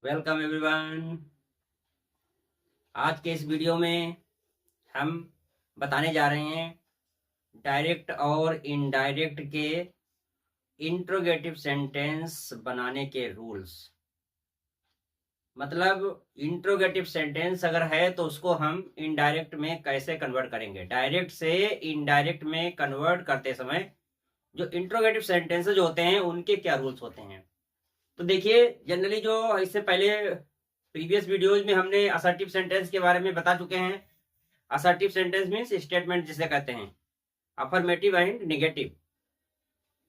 Welcome everyone. आज के इस वीडियो में हम बताने जा रहे हैं डायरेक्ट और इनडायरेक्ट के इंट्रोगेटिव सेंटेंस बनाने के रूल्स। मतलब इंट्रोगेटिव सेंटेंस अगर है तो उसको हम इनडायरेक्ट में कैसे कन्वर्ट करेंगे। डायरेक्ट से इनडायरेक्ट में कन्वर्ट करते समय जो इंट्रोगेटिव सेंटेंसेज होते हैं उनके क्या रूल्स होते हैं। तो देखिए, जनरली जो इससे पहले प्रीवियस वीडियोज में हमने असर्टिव सेंटेंस के बारे में बता चुके हैं। असर्टिव सेंटेंस मीन्स स्टेटमेंट जिसे कहते हैं, अफर्मेटिव एंड नेगेटिव।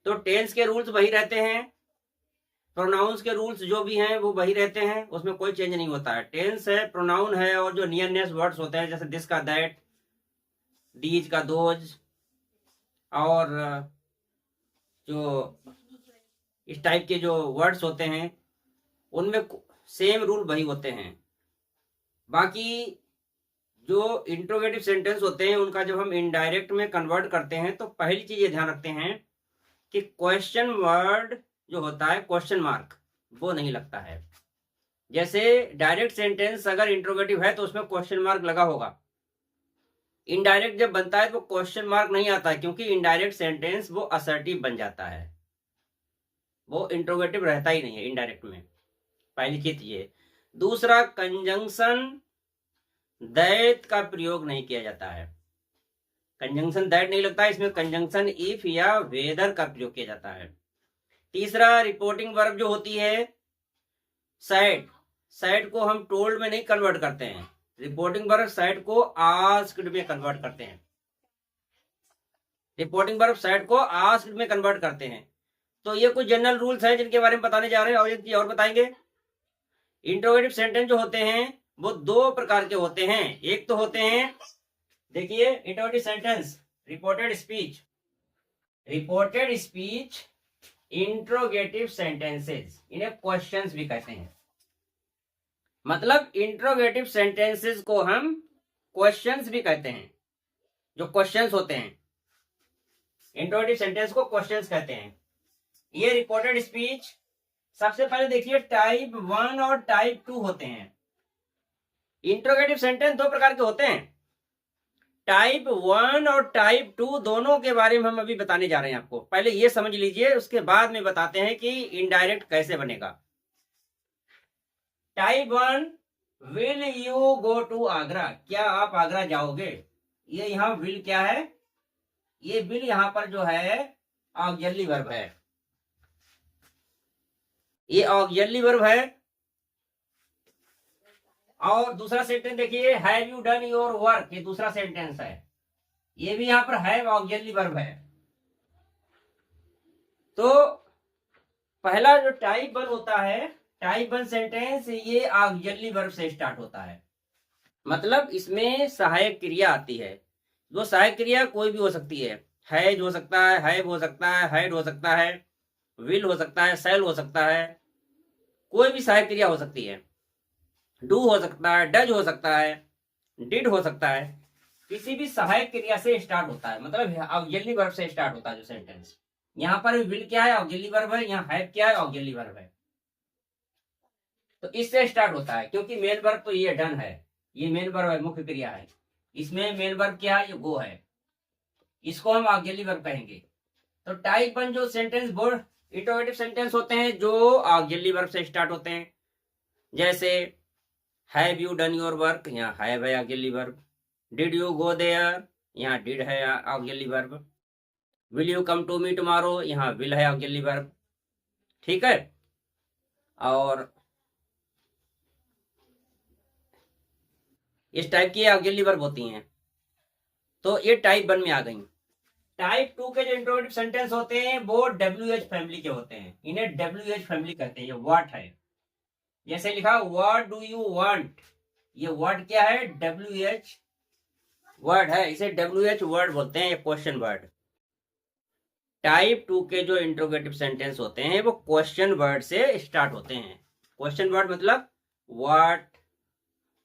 तो टेंस के रूल्स वही रहते हैं, प्रोनाउंस के रूल्स जो भी हैं वो वही रहते हैं, उसमें कोई चेंज नहीं होता है। टेंस है, प्रोनाउन है, और जो नियरनेस वर्ड्स होते हैं जैसे दिस का दैट, दीज का दोज, और जो इस टाइप के जो वर्ड्स होते हैं उनमें सेम रूल वही होते हैं। बाकी जो इंट्रोगेटिव सेंटेंस होते हैं उनका जब हम इनडायरेक्ट में कन्वर्ट करते हैं तो पहली चीज ये ध्यान रखते हैं कि क्वेश्चन वर्ड जो होता है, क्वेश्चन मार्क, वो नहीं लगता है। जैसे डायरेक्ट सेंटेंस अगर इंट्रोगेटिव है तो उसमें क्वेश्चन मार्क लगा होगा। इनडायरेक्ट जब बनता है तो क्वेश्चन मार्क नहीं आता है, क्योंकि इनडायरेक्ट सेंटेंस वो असर्टिव बन जाता है, वो इंट्रोगेटिव रहता ही नहीं है इनडायरेक्ट में। पहली चीज ये। दूसरा, कंजंक्शन दैट का प्रयोग नहीं किया जाता है। कंजंक्शन दैट नहीं लगता है, इसमें कंजंक्शन इफ या वेदर का प्रयोग किया जाता है। तीसरा, रिपोर्टिंग वर्ब जो होती है सैड, सैड को हम टोल्ड में नहीं कन्वर्ट करते हैं। रिपोर्टिंग वर्ब सैड को आस्क्ड में कन्वर्ट करते हैं। रिपोर्टिंग वर्ब सैड को आस्क्ड में कन्वर्ट करते हैं। तो ये कुछ जनरल रूल्स हैं जिनके बारे में बताने जा रहे हैं, और एक चीज और बताएंगे। इंट्रोगेटिव सेंटेंस जो होते हैं वो दो प्रकार के होते हैं। एक तो होते हैं, देखिए, interrogative sentence, reported speech, reported speech interrogative sentences, इन्हें क्वेश्चंस भी कहते हैं। मतलब इंट्रोगेटिव सेंटेंसेस को हम क्वेश्चंस भी कहते हैं। जो क्वेश्चंस होते हैं, इंट्रोगेटिव सेंटेंस को क्वेश्चंस कहते हैं। ये रिपोर्टेड स्पीच, सबसे पहले देखिए, टाइप 1 और टाइप 2 होते हैं। इंट्रोगेटिव सेंटेंस दो प्रकार के होते हैं, टाइप 1 और टाइप 2, दोनों के बारे में हम अभी बताने जा रहे हैं आपको। पहले ये समझ लीजिए, उसके बाद में बताते हैं कि इनडायरेक्ट कैसे बनेगा। Type 1, will you go to Agra, क्या आप आगरा जाओगे। ये यहाँ विल क्या है, ये विल यहाँ पर जो है ऑक्सिलरी वर्ब है, ये ऑक्सिलरी वर्ब है। और दूसरा सेंटेंस देखिए, have you done your work, ये दूसरा सेंटेंस है, ये भी यहां पर हैव ऑक्सिलरी वर्ब है। तो पहला जो टाइप 1 होता है, टाइप 1 सेंटेंस, ये ऑक्सिलरी वर्ब से स्टार्ट होता है। मतलब इसमें सहायक क्रिया आती है। वो सहायक क्रिया कोई भी हो सकती है, हैज हो सकता है, हैव हो सकता है, हैड हो सकता है, विल हो सकता है, शैल हो सकता है, कोई भी सहायक क्रिया हो सकती है। डू हो सकता है, डज हो सकता है, डिड हो सकता है, किसी भी सहायक क्रिया से स्टार्ट होता है। मतलब ऑक्सिलरी वर्ब से स्टार्ट होता है जो सेंटेंस। यहाँ पर विल क्या है, ऑक्सिलरी वर्ब है, यहाँ हैव क्या है, ऑक्सिलरी वर्ब है। तो इससे स्टार्ट होता है, क्योंकि मेन वर्ब तो ये डन है, ये मेन वर्ब है, मुख्य क्रिया है। इसमें मेन वर्ब क्या है, ये गो है, इसको हम ऑक्सिलरी वर्ब कहेंगे। तो टाइप 1 जो सेंटेंस, वो इंट्रोगेटिव सेंटेंस होते हैं जो ऑक्सिलरी वर्ब से स्टार्ट होते हैं। जैसे have you done your work, यहाँ हैव है auxiliary verb. Did you go there, यहाँ डिड है auxiliary verb. Will you come to me tomorrow, यहाँ विल है ऑक्सिलरी वर्ब। ठीक है। और इस टाइप की ऑक्सिलरी वर्ब होती हैं। तो ये टाइप 1 में आ गई। टाइप 2 के जो इंट्रोगेटिव सेंटेंस होते हैं वो WH फैमिली के होते हैं, इन्हें WH फैमिली कहते हैं। ये व्हाट है, जैसे लिखा व्हाट डू यू वांट, ये वर्ड क्या है, WH वर्ड है, इसे WH वर्ड बोलते हैं, ये क्वेश्चन वर्ड। टाइप 2 के जो इंट्रोगेटिव सेंटेंस होते हैं वो क्वेश्चन वर्ड से स्टार्ट होते हैं। क्वेश्चन वर्ड मतलब what,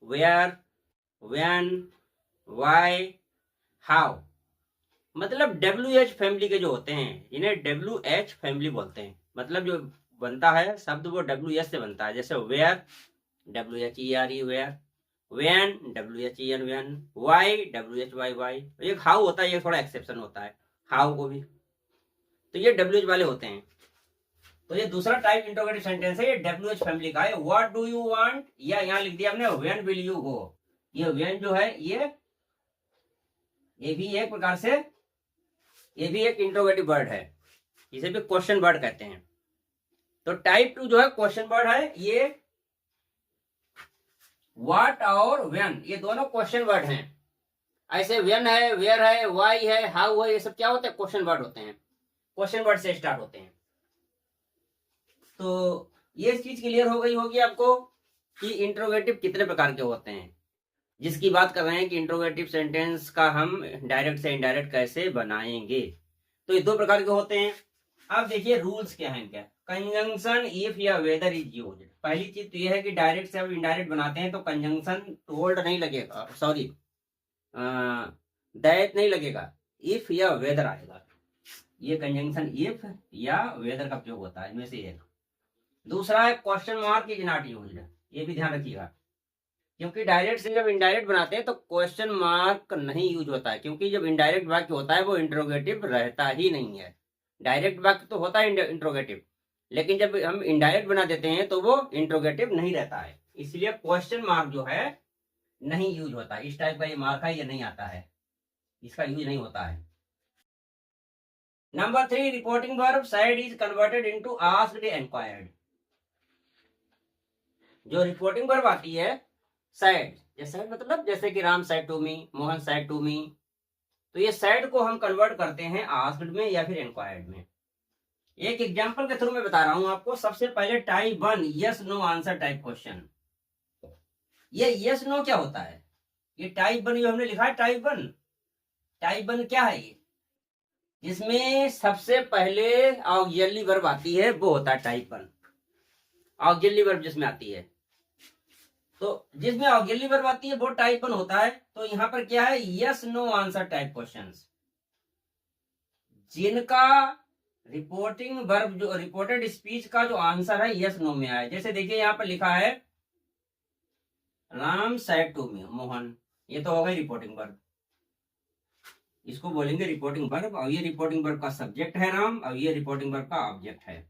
where, when, why, how. मतलब WH फैमिली के जो होते हैं इन्हें WH फैमिली बोलते हैं। मतलब जो बनता है शब्द वो WH से बनता है। जैसे where, WHERE where, when, WHEN when, why, WHYY। एक हाउ होता है, ये थोड़ा एक्सेप्शन होता है हाउ को भी। तो ये WH वाले होते हैं। तो ये दूसरा टाइप इंट्रोगेटिव सेंटेंस है, ये WH फैमिली का है। व्हाट डू यू वांट, या यहाँ लिख दिया हमने व्हेन विल यू गो। ये व्हेन जो है ये भी एक प्रकार से ये भी एक इंट्रोगेटिव वर्ड है, इसे भी क्वेश्चन वर्ड कहते हैं। तो टाइप 2 जो है क्वेश्चन वर्ड है। ये व्हाट और व्हेन ये दोनों क्वेश्चन वर्ड हैं। ऐसे व्हेन है, वेयर है, वाई है, हाउ है, ये सब क्या होते हैं? क्वेश्चन वर्ड होते हैं, क्वेश्चन वर्ड से स्टार्ट होते हैं। तो ये चीज क्लियर हो गई होगी आपको कि इंट्रोगेटिव कितने प्रकार के होते हैं, जिसकी बात कर रहे हैं कि इंट्रोगेटिव सेंटेंस का हम डायरेक्ट से इनडायरेक्ट कैसे बनाएंगे। तो ये 2 प्रकार के होते हैं। अब देखिए रूल्स क्या हैं। क्या कंजंक्शन इफ या वेदर इज यूज्ड। पहली चीज तो ये है कि डायरेक्ट से अब इनडायरेक्ट बनाते हैं तो कंजंक्शन टोल्ड नहीं लगेगा, सॉरी दैट नहीं लगेगा, इफ या वेदर आएगा। ये कंजंक्शन इफ या वेदर का प्रयोग होता है, इनमें से एक। दूसरा है question mark is not used. ये भी ध्यान रखिएगा, क्योंकि डायरेक्ट से जब इनडायरेक्ट बनाते हैं तो क्वेश्चन मार्क नहीं यूज होता है, क्योंकि जब इनडायरेक्ट वाक्य होता है वो इंट्रोगेटिव रहता ही नहीं है। डायरेक्ट वाक्य तो होता है इंट्रोगेटिव, लेकिन जब हम इनडायरेक्ट बना देते हैं तो वो इंट्रोगेटिव नहीं रहता है। इसलिए क्वेश्चन मार्क जो है नहीं यूज होता। इस टाइप का ये मार्क है, ये नहीं आता है, इसका यूज नहीं होता है। Number 3, reporting verb said is converted into asked inquired. जो रिपोर्टिंग वर्ब आती है said, जैसे मतलब जैसे कि Ram said to me, Mohan said to me, तो ये said को हम कन्वर्ट करते हैं आस्क्ड में या फिर इंक्वायर्ड में। एक एग्जांपल के थ्रू में बता रहा हूं आपको। सबसे पहले type 1 yes no answer type question. ये यस नो क्या होता है? ये टाइप 1 जो हमने लिखा है टाइप 1, टाइप 1 क्या है? ये जिसमें सबसे पहले ऑक्सिलरी वर्ब आती है वो होता है टाइप 1। ऑक्सिलरी वर्ब जिसमें आती है, तो जिसमें ऑक्सिलरी वर्ब आती है वो टाइप 1 होता है। तो यहां पर क्या है? Yes no answer type questions, जिनका रिपोर्टिंग वर्ब जो रिपोर्टेड स्पीच का जो आंसर है यस नो में आए। जैसे देखिए यहां पर लिखा है Ram said to me Mohan, ये तो हो गई रिपोर्टिंग वर्ब, इसको बोलेंगे रिपोर्टिंग वर्ब। और ये रिपोर्टिंग वर्ब का सब्जेक्ट है राम, और ये रिपोर्टिंग वर्ब का ऑब्जेक्ट है।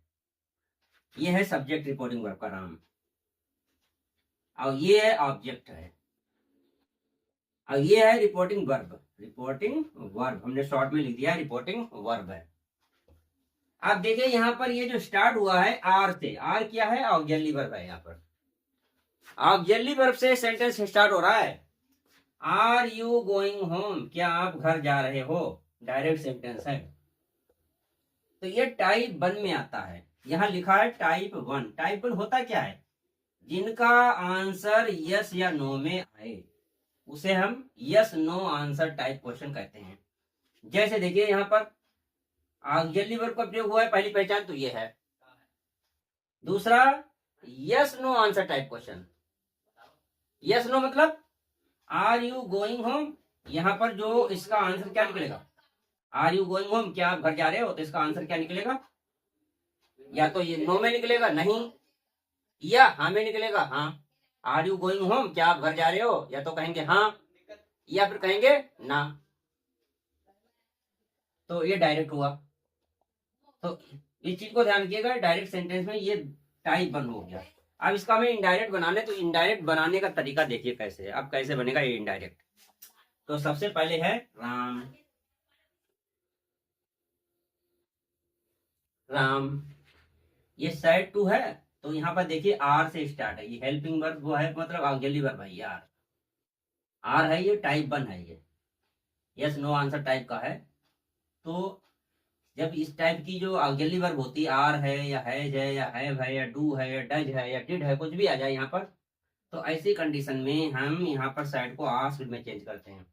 ये है सब्जेक्ट रिपोर्टिंग वर्ब का राम, और ये है ऑब्जेक्ट है, और ये है रिपोर्टिंग वर्ब। रिपोर्टिंग वर्ब हमने शॉर्ट में लिख दिया है, रिपोर्टिंग वर्ब है। आप देखिए यहाँ पर ये जो स्टार्ट हुआ है आर से, आर क्या है? ऑक्सिलरी वर्ब है। यहाँ पर ऑक्सिलरी वर्ब से सेंटेंस स्टार्ट हो रहा है। आर यू गोइंग होम, क्या आप घर जा रहे हो? डायरेक्ट सेंटेंस है। तो ये टाइप 1 में आता है। यहां लिखा है टाइप 1। टाइप 1 होता क्या है? जिनका आंसर यस या नो में आए उसे हम yes no answer type question कहते हैं। जैसे देखिए यहाँ पर ऑक्सिलरी वर्ब का प्रयोग हुआ है, पहली पहचान तो ये है। दूसरा yes no answer type question. Yes no मतलब आर यू गोइंग होम, यहां पर जो इसका आंसर क्या निकलेगा? आर यू गोइंग होम, क्या आप घर जा रहे हो? तो इसका आंसर क्या निकलेगा? या तो ये नो में निकलेगा नहीं, या हाँ में निकलेगा हाँ। आर यू गोइंग होम, क्या आप घर जा रहे हो? या तो कहेंगे हाँ, या फिर कहेंगे ना। तो ये डायरेक्ट हुआ। तो इस चीज को ध्यान रखिएगा, डायरेक्ट सेंटेंस में ये टाइप 1 हो गया। अब इसका हमें इनडायरेक्ट बनाने, तो इनडायरेक्ट बनाने का तरीका देखिए कैसे। अब कैसे बनेगा ये इनडायरेक्ट? तो सबसे पहले है राम, राम ये साइड 2 है, तो यहाँ पर देखिए आर से स्टार्ट है। ये हेल्पिंग वर्ब वो है, मतलब ऑक्सिलरी वर्ब है। आर आर है, ये टाइप 1 है। ये यस नो आंसर टाइप का है। तो जब इस टाइप की जो ऑक्सिलरी वर्ब होती है, आर है या हैज है या हैव है या डू है या डज है या डिड है, कुछ भी आ जाए यहाँ पर, तो ऐसी कंडीशन में हम यहाँ पर साइड को आस्क्ड में चेंज करते हैं।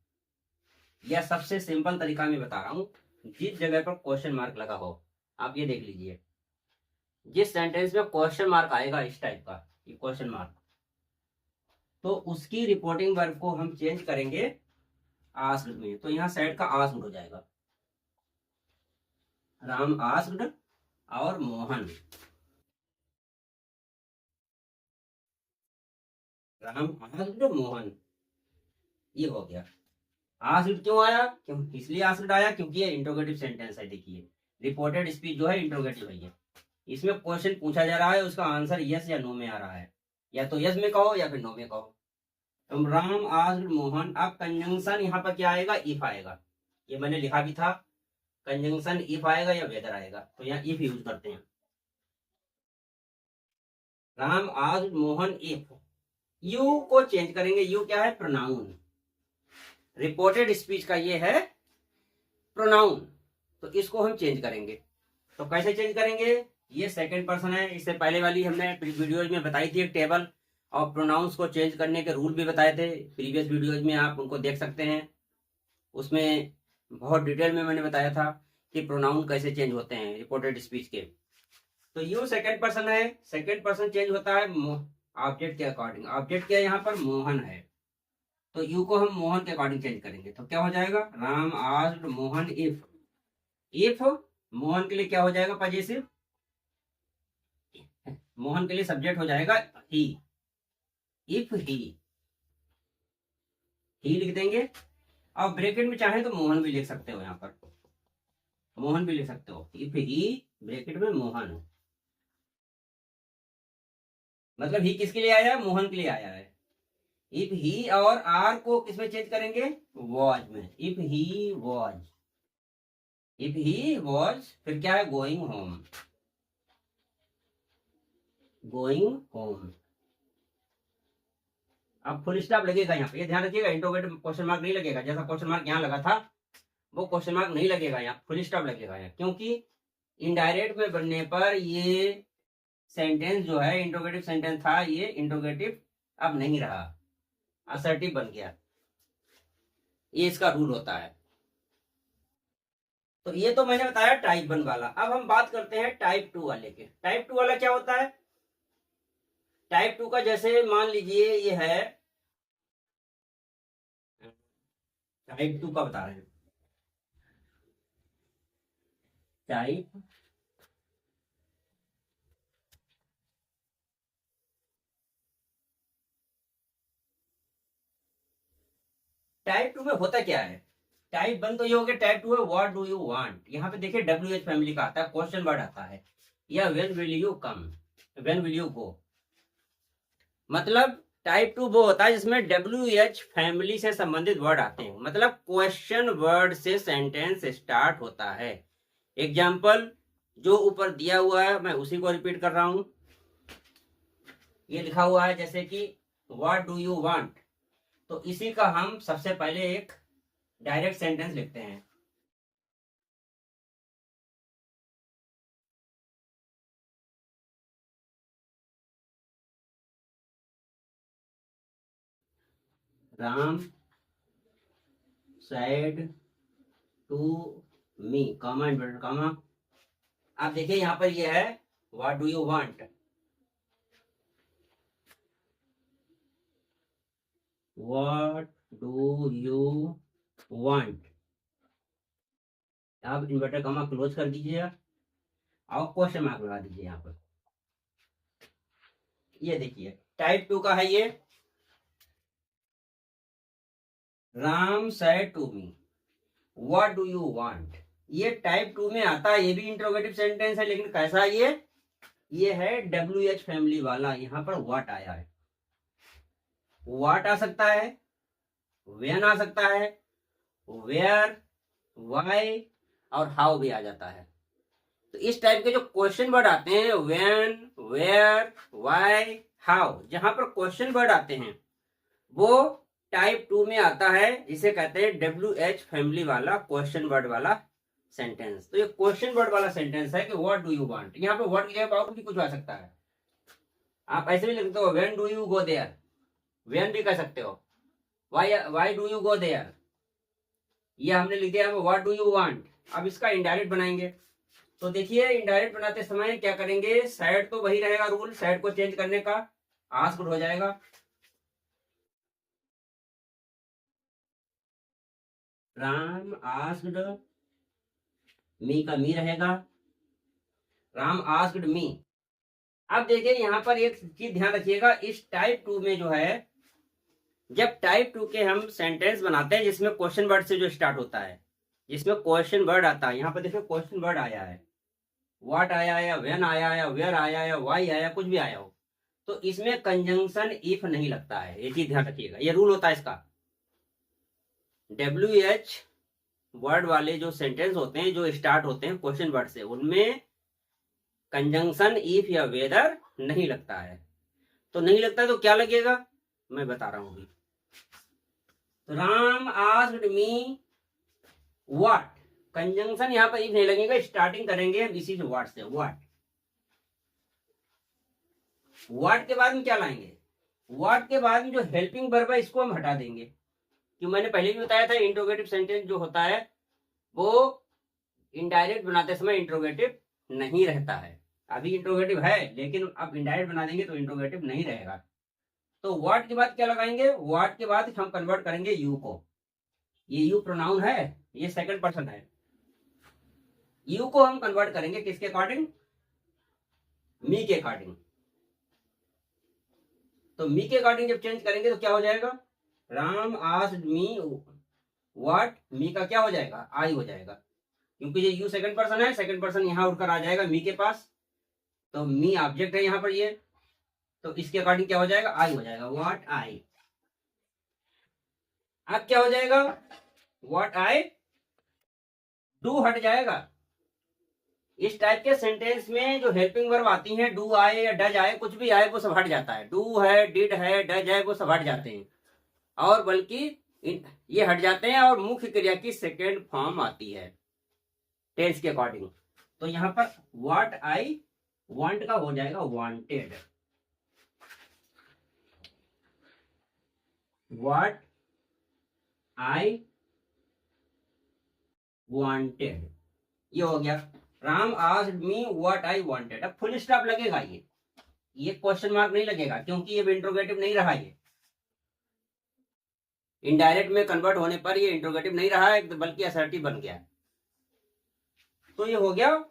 यह सबसे सिंपल तरीका मैं बता रहा हूँ। जिस जगह पर क्वेश्चन मार्क लगा हो, आप ये देख लीजिए, जिस सेंटेंस में क्वेश्चन मार्क आएगा इस टाइप का, ये क्वेश्चन मार्क, तो उसकी रिपोर्टिंग वर्ब को हम चेंज करेंगे आस्क्ड में। तो यहाँ साइड का आस्क्ड हो जाएगा, राम आस्क्ड और मोहन। राम आस्क्ड मोहन, ये हो गया। आस्क्ड क्यों आया, क्यों इसलिए आस्क्ड आया क्योंकि ये इंट्रोगेटिव सेंटेंस है। देखिए रिपोर्टेड स्पीच जो है इंट्रोगेटिव है, ये इसमें क्वेश्चन पूछा जा रहा है, उसका आंसर यस या नो में आ रहा है, या तो यस में कहो या फिर नो में कहो। तो राम आस्क्ड मोहन, अब कंजंक्शन यहाँ पर क्या आएगा, इफ आएगा, ये मैंने लिखा भी था, कंजंक्शन इफ आएगा या वेदर आएगा, तो यहाँ इफ यूज करते हैं। Ram asked Mohan if, you को चेंज करेंगे, यू क्या है, प्रोनाउन, रिपोर्टेड स्पीच का ये है प्रोनाउन, तो इसको हम चेंज करेंगे। तो कैसे चेंज करेंगे, ये सेकंड पर्सन है, इससे पहले वाली हमने वीडियोज में बताई थी एक टेबल, और प्रोनाउंस को चेंज करने के रूल भी बताए थे प्रीवियस वीडियोज में, आप उनको देख सकते हैं। उसमें बहुत डिटेल में मैंने बताया था कि प्रोनाउन कैसे चेंज होते हैं रिपोर्टेड स्पीच के। तो यू सेकंड पर्सन है, सेकंड पर्सन चेंज होता है ऑब्जेक्ट के अकॉर्डिंग, ऑब्जेक्ट क्या यहाँ पर मोहन है, तो यू को हम मोहन के अकॉर्डिंग चेंज करेंगे, तो क्या हो जाएगा, Ram asked Mohan if, if Mohan के लिए क्या हो जाएगा पजेसिव, मोहन के लिए सब्जेक्ट हो जाएगा ही, इफ ही लिख देंगे। अब ब्रैकेट में चाहे तो मोहन भी लिख सकते हो, यहाँ पर मोहन भी लिख सकते हो, इफ ही ब्रैकेट में मोहन, मतलब ही किसके लिए आया है, मोहन के लिए आया है। इफ ही और आर को किसमें चेंज करेंगे, वॉज में, if he was, if he was, फिर क्या है, गोइंग होम, गोइंग होम। अब फुल स्टॉप लगेगा यहाँ पे, ये ध्यान रखिएगा, इंट्रोगेटिव क्वेश्चन मार्क नहीं लगेगा, जैसा क्वेश्चन मार्क यहाँ लगा था वो क्वेश्चन मार्क नहीं लगेगा, यहाँ फुल स्टॉप लगेगा यहाँ, क्योंकि इनडायरेक्ट में बनने पर ये सेंटेंस जो है इंट्रोगेटिव सेंटेंस था, ये इंट्रोगेटिव अब नहीं रहा, असर्टिव बन गया, ये इसका रूल होता है। तो ये तो मैंने बताया टाइप 1 वाला। अब हम बात करते हैं टाइप 2 वाले के। टाइप 2 वाला क्या होता है, टाइप 2 का जैसे मान लीजिए ये है, टाइप 2 का बता रहे हैं, टाइप टाइप 2 में होता क्या है, टाइप 1 तो ये हो गया, टाइप 2 है व्हाट डू यू वांट, यहाँ पे देखिए WH फैमिली का आता है, क्वेश्चन वर्ड आता है, या when will you come, when will you गो, मतलब टाइप 2 वो होता है जिसमें WH फैमिली से संबंधित वर्ड आते हैं, मतलब क्वेश्चन वर्ड से सेंटेंस स्टार्ट होता है। एग्जाम्पल जो ऊपर दिया हुआ है मैं उसी को रिपीट कर रहा हूं, ये लिखा हुआ है जैसे कि व्हाट डू यू वांट, तो इसी का हम सबसे पहले एक डायरेक्ट सेंटेंस लिखते हैं, Ram said to me, comma inverted comma. आप देखिए यहां पर ये है what do you want, what do you want, आप इन्वर्टेड कॉमा क्लोज कर दीजिए और क्वेश्चन मार्क लगा दीजिए यहाँ पर। ये देखिए टाइप 2 का है ये, Ram said to me what do you want, ये टाइप 2 में आता है, ये भी इंट्रोगेटिव सेंटेंस है, लेकिन कैसा ये है WH फैमिली वाला, यहाँ पर व्हाट आया है, व्हाट आ सकता है, व्हेन आ सकता है, वेयर, व्हाई और हाउ भी आ जाता है। तो इस टाइप के जो क्वेश्चन वर्ड आते हैं, व्हेन, वेयर, व्हाई, हाउ, जहां पर क्वेश्चन वर्ड आते हैं वो टाइप 2 में आता है, जिसे कहते हैं WH फैमिली वाला क्वेश्चन वर्ड वाला सेंटेंस। तो ये क्वेश्चन वर्ड वाला सेंटेंस है कि व्हाट डू यू वांट, यहाँ पे व्हाट की जगह और भी कुछ आ सकता है, आप ऐसे भी लिखते हो when do you go there, when भी कह सकते हो, why do you go there, ये हमने लिख दिया व्हाट डू यू वांट। अब इसका इनडायरेक्ट बनाएंगे, तो देखिए इनडायरेक्ट बनाते समय क्या करेंगे, साइड तो वही रहेगा रूल, साइड को चेंज करने का, आस्क्ड हो जाएगा, राम आस्क्ड मी का मी रहेगा, राम आस्क्ड मी। अब देखिए यहाँ पर एक चीज ध्यान रखिएगा, इस टाइप 2 में जो है जब टाइप 2 के हम सेंटेंस बनाते हैं जिसमें क्वेश्चन वर्ड से जो स्टार्ट होता है, जिसमें क्वेश्चन वर्ड आता है, यहाँ पर देखिए क्वेश्चन वर्ड आया है, व्हाट आया या व्हेन आया या वेयर आया या व्हाई आया, कुछ भी आया हो, तो इसमें कंजंक्शन इफ नहीं लगता है। ये चीज ध्यान रखिएगा, ये रूल होता है इसका। WH वर्ड वाले जो सेंटेंस होते हैं जो स्टार्ट होते हैं क्वेश्चन वर्ड से, उनमें कंजंक्शन इफ या वेदर नहीं लगता है। तो नहीं लगता है तो क्या लगेगा, मैं बता रहा हूं अभी। तो Ram asked me what, conjunction यहां पर इफ नहीं लगेगा, स्टार्टिंग करेंगे हम इसी से व्हाट से। व्हाट के बाद में क्या लाएंगे, व्हाट के बाद में जो हेल्पिंग वर्ब है इसको हम हटा देंगे, क्योंकि मैंने पहले भी बताया था इंट्रोगेटिव सेंटेंस जो होता है वो इनडायरेक्ट बनाते समय इंट्रोगेटिव नहीं रहता है। अभी इंट्रोगेटिव है लेकिन अब इनडायरेक्ट बना देंगे तो इंट्रोगेटिव नहीं रहेगा। तो व्हाट के बाद क्या लगाएंगे, व्हाट के बाद हम कन्वर्ट करेंगे यू को। ये यू प्रोनाउन है, ये सेकंड पर्सन है, यू को हम कन्वर्ट करेंगे किसके अकॉर्डिंग, मी के अकॉर्डिंग। तो मी के अकॉर्डिंग जब चेंज करेंगे तो क्या हो जाएगा, राम आस्क्ड मी व्हाट, मी का क्या हो जाएगा, आई हो जाएगा, क्योंकि ये यू सेकंड पर्सन है, सेकंड पर्सन यहां उठकर आ जाएगा मी के पास, तो मी ऑब्जेक्ट है यहां पर ये, तो इसके अकॉर्डिंग क्या हो जाएगा, आई हो जाएगा, व्हाट आई। अब क्या हो जाएगा, व्हाट आई डू हट जाएगा। इस टाइप के सेंटेंस में जो हेल्पिंग वर्ब आती हैं, डू आए या डज आए, कुछ भी आए वो सब हट जाता है। डू है, डिड है, डज है, वो सब हट जाते हैं, और बल्कि ये हट जाते हैं और मुख्य क्रिया की सेकेंड फॉर्म आती है टेंस के अकॉर्डिंग। तो यहां पर व्हाट आई वांट का हो जाएगा वांटेड, व्हाट आई वांटेड, ये हो गया। Ram asked me what I wanted. अब फुल स्टॉप लगेगा, ये क्वेश्चन मार्क नहीं लगेगा, क्योंकि ये इंट्रोगेटिव नहीं रहा, ये इनडायरेक्ट में कन्वर्ट होने पर ये इंट्रोगेटिव नहीं रहा है, बल्कि असर्टिव बन गया। तो ये हो गया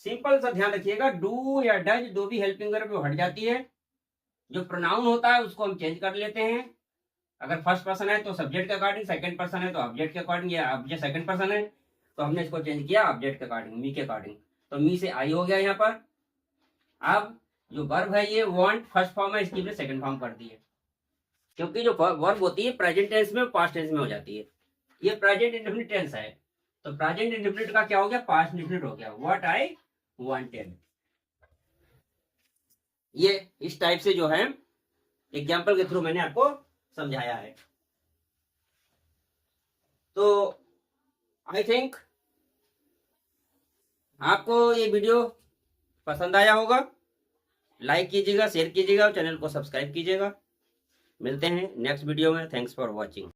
सिंपल सा, ध्यान रखिएगा, डू या डज दो भी हेल्पिंग वर्ब हट जाती है। जो प्रोनाउन होता है उसको हम चेंज कर लेते हैं, अगर फर्स्ट पर्सन है तो सब्जेक्ट के अकॉर्डिंग, सेकंड पर्सन है तो ऑब्जेक्ट के अकॉर्डिंग, या ऑब्जेक्ट सेकंड पर्सन है तो हमने इसको चेंज किया ऑब्जेक्ट के अकॉर्डिंग, मी के अकॉर्डिंग, तो मी से आई हो गया यहाँ पर। अब जो वर्ब है ये वांट फर्स्ट फॉर्म है, इसकी हमने सेकंड फॉर्म कर दी है, क्योंकि जो वर्ब होती है प्रेजेंट टेंस में पास्ट टेंस में हो जाती है, ये प्रेजेंट इंडेफिनिट टेंस है, तो प्रेजेंट इंडेफिनिट का क्या हो गया, पास्ट इंडेफिनिट हो गया, व्हाट आई वांटेड। ये इस टाइप से जो है एग्जाम्पल के थ्रू मैंने आपको समझाया है। तो आई थिंक आपको ये वीडियो पसंद आया होगा, लाइक कीजिएगा, शेयर कीजिएगा और चैनल को सब्सक्राइब कीजिएगा। मिलते हैं नेक्स्ट वीडियो में। Thanks for watching.